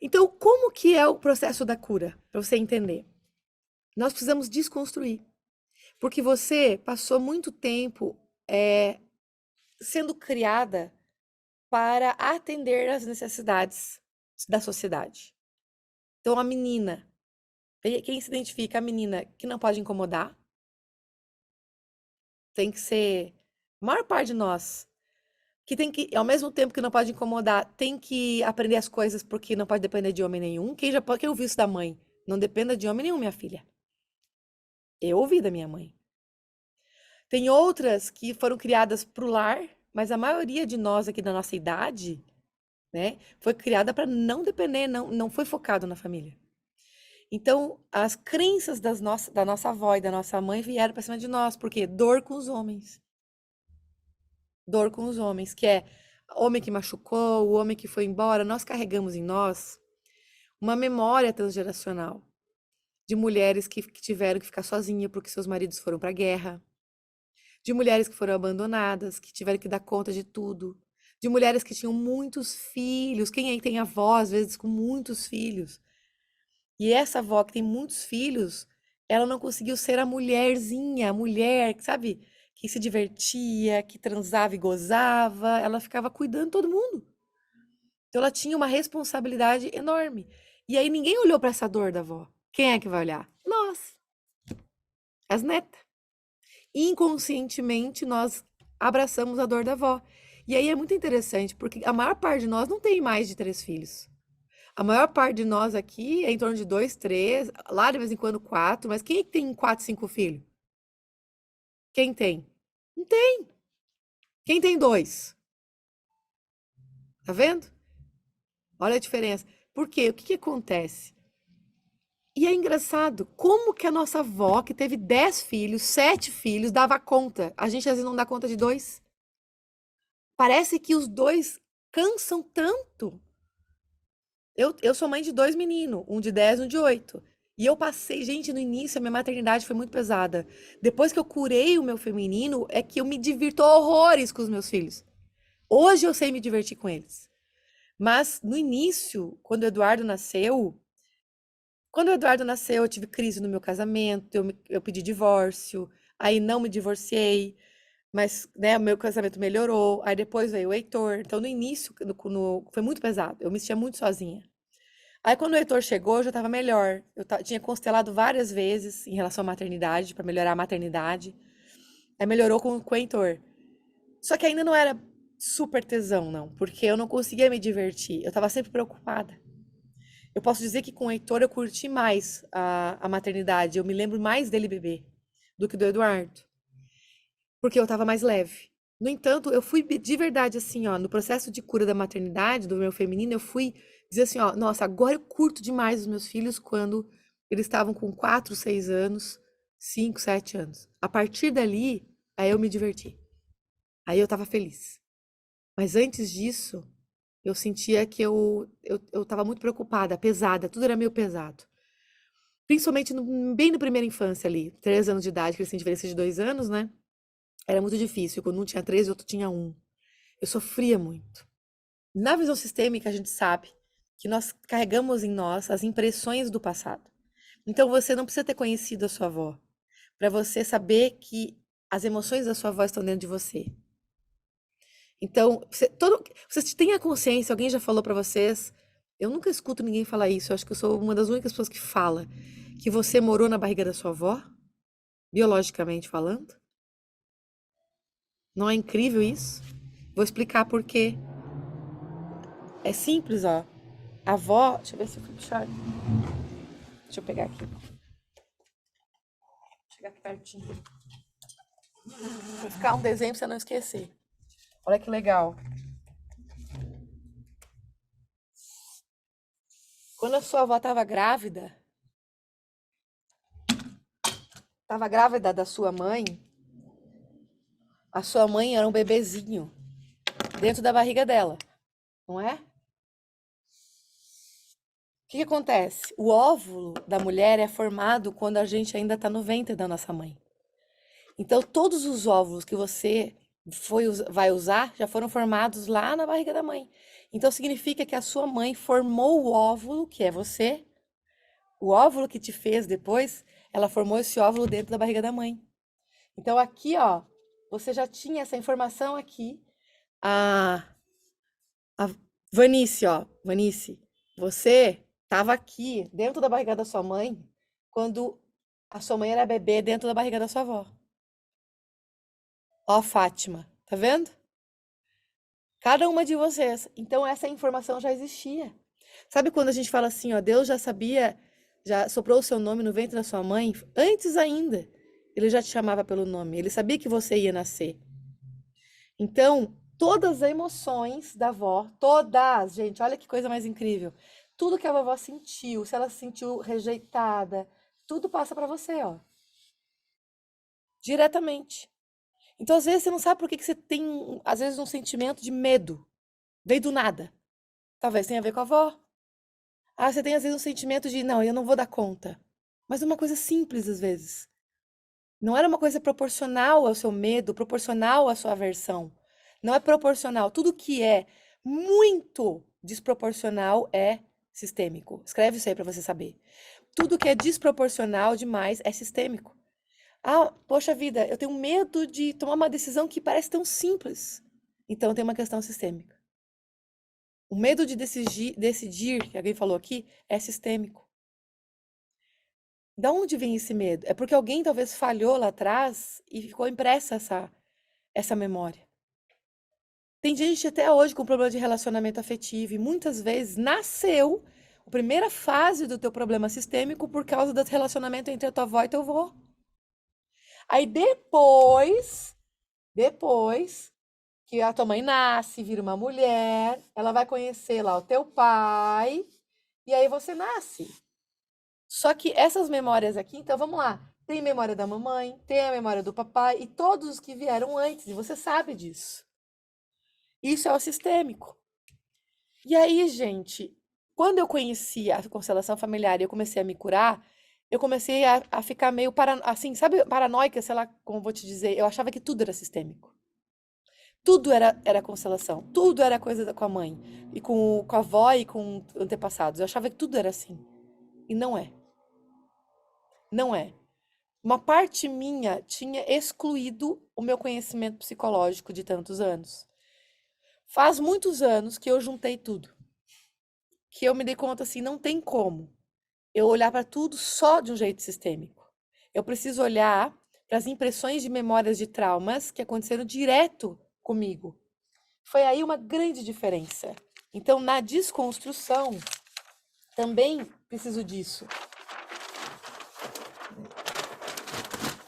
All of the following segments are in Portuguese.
Então, como que é o processo da cura? Para você entender. Nós precisamos desconstruir. Porque você passou muito tempo sendo criada para atender às necessidades da sociedade. Então, a menina, quem se identifica? A menina que não pode incomodar, tem que ser. A maior parte de nós, que tem que, ao mesmo tempo que não pode incomodar, tem que aprender as coisas porque não pode depender de homem nenhum. Quem ouviu isso da mãe? Não dependa de homem nenhum, minha filha. Eu ouvi da minha mãe. Tem outras que foram criadas para o lar, mas a maioria de nós aqui da nossa idade, né, foi criada para não depender, não foi focado na família. Então, as crenças da nossa avó e da nossa mãe vieram para cima de nós, porque dor com os homens. Dor com os homens, que é homem que machucou, o homem que foi embora. Nós carregamos em nós uma memória transgeracional de mulheres que tiveram que ficar sozinhas porque seus maridos foram para a guerra, de mulheres que foram abandonadas, que tiveram que dar conta de tudo, de mulheres que tinham muitos filhos. Quem aí tem avó, às vezes, com muitos filhos? E essa avó que tem muitos filhos, ela não conseguiu ser a mulherzinha, a mulher, sabe? Que se divertia, que transava e gozava, ela ficava cuidando de todo mundo. Então ela tinha uma responsabilidade enorme. E aí ninguém olhou para essa dor da avó. Quem é que vai olhar? Nós, as netas. Inconscientemente nós abraçamos a dor da avó. E aí é muito interessante, porque a maior parte de nós não tem mais de 3 filhos. A maior parte de nós aqui é em torno de 2, 3, lá de vez em quando 4, mas quem é que tem 4, 5 filhos? Quem tem? Não tem. Quem tem 2? Tá vendo? Olha a diferença. Por quê? O que que acontece? E é engraçado, como que a nossa avó, que teve 10 filhos, 7 filhos, dava conta? A gente às vezes não dá conta de 2. Parece que os 2 cansam tanto. Eu sou mãe de 2 meninos, um de 10 e um de 8. E eu passei, gente, no início a minha maternidade foi muito pesada. Depois que eu curei o meu feminino, é que eu me divirto horrores com os meus filhos. Hoje eu sei me divertir com eles. Mas no início, quando o Eduardo nasceu, eu tive crise no meu casamento, eu pedi divórcio, aí não me divorciei, mas, né, o meu casamento melhorou, aí depois veio o Heitor. Então, no início, foi muito pesado, eu me sentia muito sozinha. Aí, quando o Heitor chegou, eu já estava melhor. Tinha constelado várias vezes em relação à maternidade, para melhorar a maternidade. Aí melhorou com o Heitor. Só que ainda não era super tesão, não, porque eu não conseguia me divertir, eu estava sempre preocupada. Eu posso dizer que com o Heitor eu curti mais a maternidade, eu me lembro mais dele bebê do que do Eduardo, porque eu estava mais leve. No entanto, eu fui de verdade assim, ó, no processo de cura da maternidade, do meu feminino, eu fui dizer assim, ó, nossa, agora eu curto demais os meus filhos quando eles estavam com 4, 6 anos, 5, 7 anos. A partir dali, aí eu me diverti. Aí eu estava feliz. Mas antes disso, eu sentia que eu estava muito preocupada, pesada, tudo era meio pesado. Principalmente bem na primeira infância ali, 3 anos de idade, que eles têm diferença de 2 anos, né? Era muito difícil. Quando um tinha 3 e o outro tinha 1. Eu sofria muito. Na visão sistêmica, a gente sabe que nós carregamos em nós as impressões do passado. Então, você não precisa ter conhecido a sua avó para você saber que as emoções da sua avó estão dentro de você. Então, vocês têm a consciência, alguém já falou para vocês, eu nunca escuto ninguém falar isso, eu acho que eu sou uma das únicas pessoas que fala que você morou na barriga da sua avó, biologicamente falando. Não é incrível isso? Vou explicar por quê. É simples, ó. A avó, deixa eu ver se eu fui puxar. Deixa eu pegar aqui. Chegar aqui pertinho. Vou ficar um desenho pra você não esquecer. Olha que legal. Quando a sua avó estava grávida da sua mãe, a sua mãe era um bebezinho dentro da barriga dela, não é? O que que acontece? O óvulo da mulher é formado quando a gente ainda está no ventre da nossa mãe. Então, todos os óvulos que você vai usar, já foram formados lá na barriga da mãe. Então significa que a sua mãe formou o óvulo, que é você, o óvulo que te fez depois, ela formou esse óvulo dentro da barriga da mãe. Então aqui, ó, você já tinha essa informação aqui. A, a Vanice, ó, Vanice, você estava aqui dentro da barriga da sua mãe quando a sua mãe era bebê dentro da barriga da sua avó. Ó, Fátima, tá vendo? Cada uma de vocês. Então essa informação já existia. Sabe quando a gente fala assim, ó, Deus já sabia, já soprou o seu nome no ventre da sua mãe antes ainda. Ele já te chamava pelo nome, ele sabia que você ia nascer. Então, todas as emoções da avó, todas, gente, olha que coisa mais incrível. Tudo que a vovó sentiu, se ela se sentiu rejeitada, tudo passa para você, ó, diretamente. Então, às vezes, você não sabe por que que você tem, às vezes, um sentimento de medo. Veio do nada. Talvez tenha a ver com a avó. Ah, você tem, às vezes, um sentimento de, não, eu não vou dar conta. Mas é uma coisa simples, às vezes. Não era uma coisa proporcional ao seu medo, proporcional à sua aversão. Não é proporcional. Tudo que é muito desproporcional é sistêmico. Escreve isso aí para você saber. Tudo que é desproporcional demais é sistêmico. Ah, poxa vida, eu tenho medo de tomar uma decisão que parece tão simples. Então tem uma questão sistêmica. O medo de decidir, que alguém falou aqui, é sistêmico. Da onde vem esse medo? É porque alguém talvez falhou lá atrás e ficou impressa essa memória. Tem gente até hoje com problema de relacionamento afetivo e muitas vezes nasceu a primeira fase do teu problema sistêmico por causa do relacionamento entre a tua avó e teu avô. Aí depois que a tua mãe nasce, vira uma mulher, ela vai conhecer lá o teu pai e aí você nasce. Só que essas memórias aqui, então vamos lá. Tem memória da mamãe, tem a memória do papai e todos os que vieram antes, e você sabe disso. Isso é o sistêmico. E aí, gente, quando eu conheci a constelação familiar e eu comecei a me curar, eu comecei a ficar meio, assim, sabe, paranoica, sei lá como eu vou te dizer. Eu achava que tudo era sistêmico. Tudo era constelação, tudo era coisa com a mãe, e com a avó e com antepassados. Eu achava que tudo era assim. E não é. Não é. Uma parte minha tinha excluído o meu conhecimento psicológico de tantos anos. Faz muitos anos que eu juntei tudo, que eu me dei conta assim, não tem como eu olhar para tudo só de um jeito sistêmico. Eu preciso olhar para as impressões de memórias de traumas que aconteceram direto comigo. Foi aí uma grande diferença. Então, na desconstrução, também preciso disso.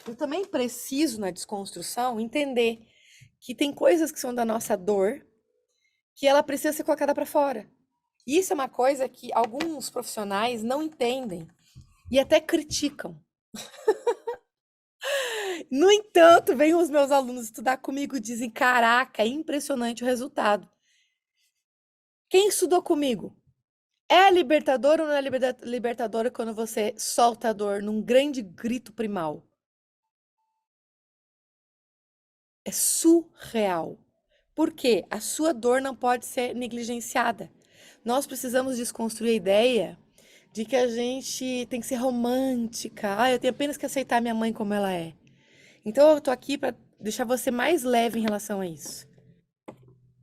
Eu também preciso, na desconstrução, entender que tem coisas que são da nossa dor que ela precisa ser colocada para fora. E isso é uma coisa que alguns profissionais não entendem e até criticam. No entanto, vêm os meus alunos estudar comigo e dizem: caraca, é impressionante o resultado. Quem estudou comigo? É libertador ou não é libertador quando você solta a dor num grande grito primal? É surreal. Porque a sua dor não pode ser negligenciada. Nós precisamos desconstruir a ideia de que a gente tem que ser romântica. Ah, eu tenho apenas que aceitar minha mãe como ela é. Então eu tô aqui para deixar você mais leve em relação a isso.